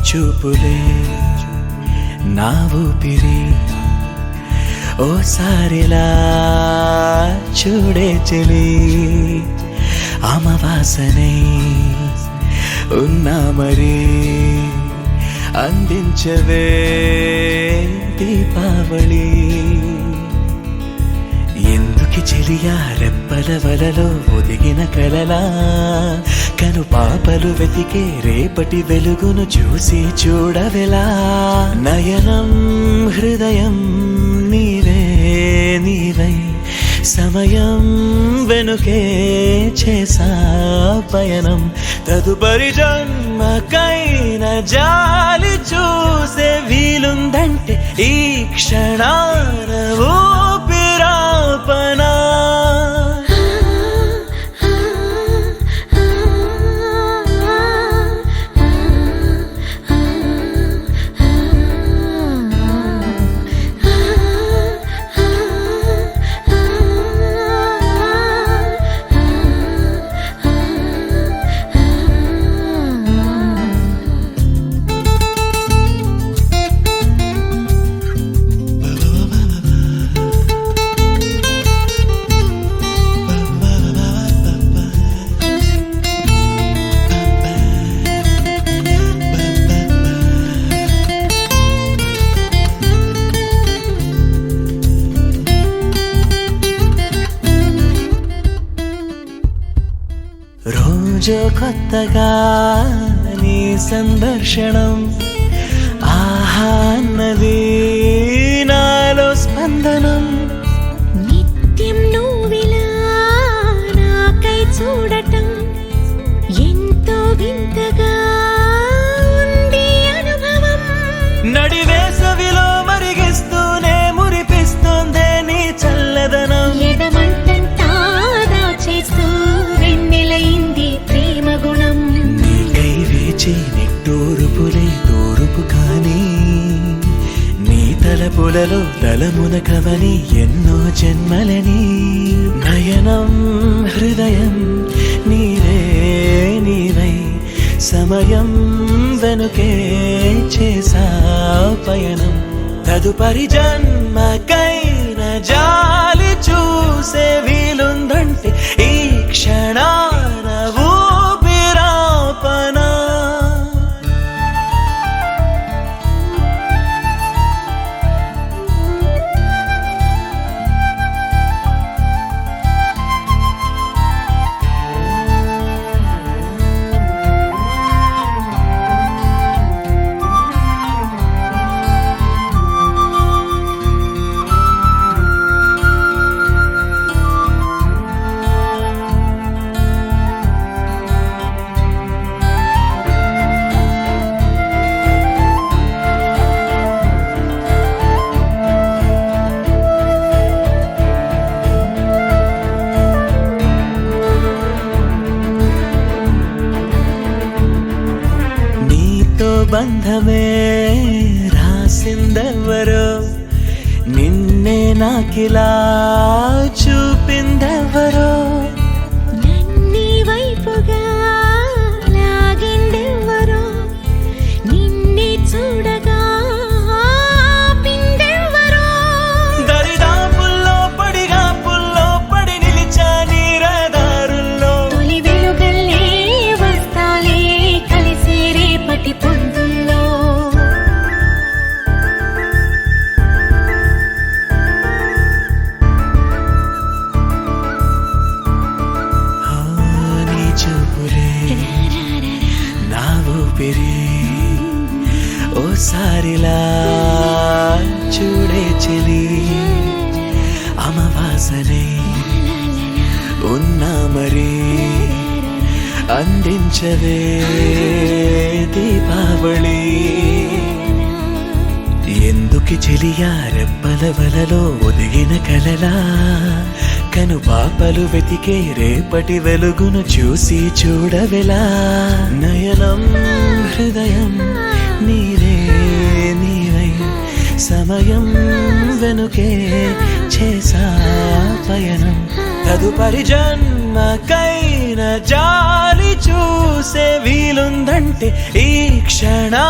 చూపులే నా ఊపిరి ఓసారిలా చూడే చెలి అమవాసనే ఉన్నా మరి అందించవే దీపావళి ఎందుకి చెలియా రెప్పల వలలో ఒదిగిన కలలా కను పాపలు వెతికే రేపటి వెలుగును చూసి చూడవెలా నయనం హృదయం నీవే నీవై సమయం వెనుకే చేసా పయనం తదుపరి జన్మకైన జాలి చూసే వీలుందంటే ఈ క్షణాన ఊపిరాపనా రోజు కొత్తగా నీ సందర్శనం ఆహా అన్నది నాలో స్పందనం నిత్యం నువ్విలా నాకై చూడటం ఎంతో వింతగా ఉంది అనుభవం నడివేసవిలో మరిగిస్తూనే మురిపిస్తోందే నీ చల్లదనం ఎడమంటంతా దాచేస్తూ వెన్నెలైంది ప్రేమ గుణం నీకై వేచి నిట్టూరుపులే తూరుపు కానీ నీ తలపులలో తలమున కవని ఎన్నో జన్మలని నయనం హృదయం నీవే నీవై సమయం వెనుకే చేసా పయనం తదుపరి జన్మకైన జాలి చూసే వీలుందంటే ఈ క్షణాన ఊపిరాపనా బంధమే రాసిందెవరో నిన్నే నాకిలా చూపిందెవరో నన్ని వైపుగా లాగిందెవరో నిన్నే చూడగా ఆపిందెవరో దరిదాపుల్లో పడి నిలిచా నీ రహదారుల్లో తొలి వెలుగల్లే వస్తాలే కలిసే రేపటి పొందుల్లో నీ చూపులే నా ఊపిరి ఓసారిలా చూడే చెలి అమవాసనే ఉన్నా మరి అందించవే దీపావళి ఎందుకి చెలియా రెప్పల వలలో ఒదిగిన కలలా కను పాపలు వెతికే రేపటి వెలుగును చూసి చూడవెలా నయనం హృదయం నీవే నీవై సమయం వెనుకే చేసా పయనం తదుపరి జన్మకైన జాలి చూసే వీలుందంటే ఈ క్షణా